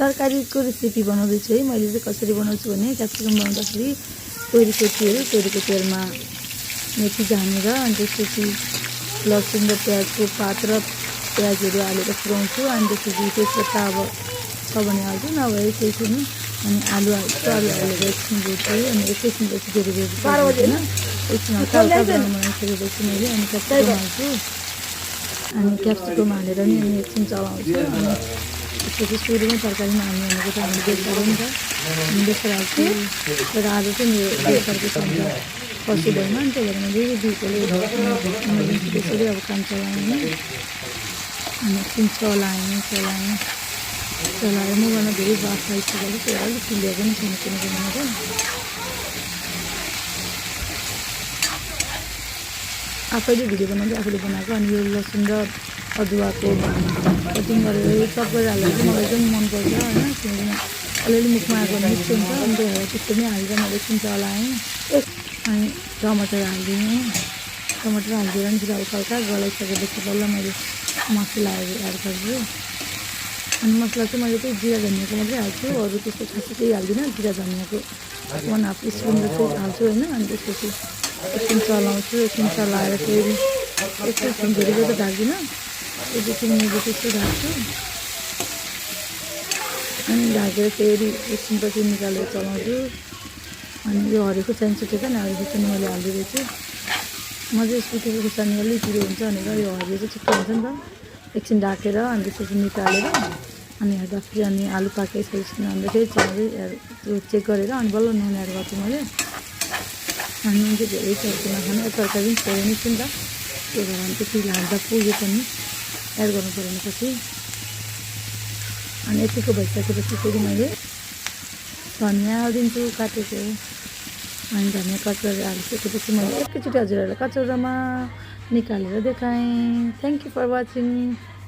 तरकारीको रेसिपी बनाउँदैछु है। मैले चाहिँ कसरी बनाउँछु भने क्याप्सिकम बनाउँदाखेरि तोरीको तेलमा मेथी झानेर अनि त्यसपछि लसुन र प्याजको पात र प्याजहरू हालेर पुऱ्याउँछु। अनि त्यसपछि तेजपत्ता अब छ भने हाल्छु, नभए केही छैन। अनि आलु हाल्छु, आलु हालेर एकछिन भुट्छु। अनि एकैछिनपछि धेरै बेर एकछिन हल्का बनाइसकेपछि मैले अनि क्याप्सिकम हाल्छु। अनि क्याप्सिकम हालेर नि अनि एकछिन चलाउँछु। अनि त्यसपछि सुरुमै तरकारीमा हाल्ने भनेको त हामीले बेसार हो नि त, अनि बेसार हाल्छु। तर आज चाहिँ मेरो बेसारको काम त पसिबल नि, त्यही भएर मैले दुईकोले त्यसरी अब काम चलाएँ। अनि एकछिन चलाएर मबाट धेरै बास आइसक्यो, त्यही भएर अलिक चिल्लिया पनि छैन किनकि मलाई आफैले भिडियो बनाउँदै आफूले बनाएको। अनि यो लसुन र अदुवाको कटिङ गरेर चप गरेर हाल्दा चाहिँ मलाई एकदम मनपर्छ होइन, किनकि अलिअलि मुखमा आएको मिठो हुन्छ। अनि त्यही भएर त्यस्तो नै हालेर मैले एकछिन चलाएँ। अनि टमाटर हालिदिएँ, टमाटर हालिदिएर नि फेरि हल्का गलाइसकेपछि बल्ल मैले मसलाहरू एड गर्छु। अनि मसला चाहिँ मैले चाहिँ जिरा धनियाँको मात्रै हाल्छु, अरू त्यस्तो खासै केही हाल्दिनँ। जिरा धनियाँको 1/2 स्पुन जस्तो हाल्छु होइन। अनि त्यसपछि एकछिन चलाउँछु, एकछिन चलाएर फेरि एकछिन धेरै बेर त ढाक्दिनँ, 1-2 मिनट त्यस्तो ढाक्छु। अनि ढाकेर फेरि एकछिनपछि निकालेर चलाउँछु। अनि यो हरियो खुर्सानी छुटेको नि, हरियो खुर्सानी मैले हालिदिँदैछु। म चाहिँ सुकेको खुर्सानी अलिक पिरो हुन्छ भनेर यो हरियो चाहिँ छिट्टो हुन्छ नि त, एकछिन ढाकेर अनि त्यसपछि निकालेर अनि हेर्दा फेरि अनि आलु पाकिसकेपछि अन्त फेरि चलाउँदै त्यो चेक गरेर अनि बल्ल नुन एड गर्छु मैले। अनि नुन चाहिँ धेरै चर्को नखाने, तरकारी पनि छोडेर नि त, त्यही भएर अनि त्यति हाल्दा पुग्यो पनि एड गर्नु पऱ्यो पछि। अनि यतिको भइसकेपछि फेरि मैले धनियाँ हालिदिन्छु काटेको। अनि धनियाँ कट गरेर हालिसकेपछि मैले एकैचोटि हजुरहरूलाई कचौरामा निकालेर देखाएँ। Thank you for watching.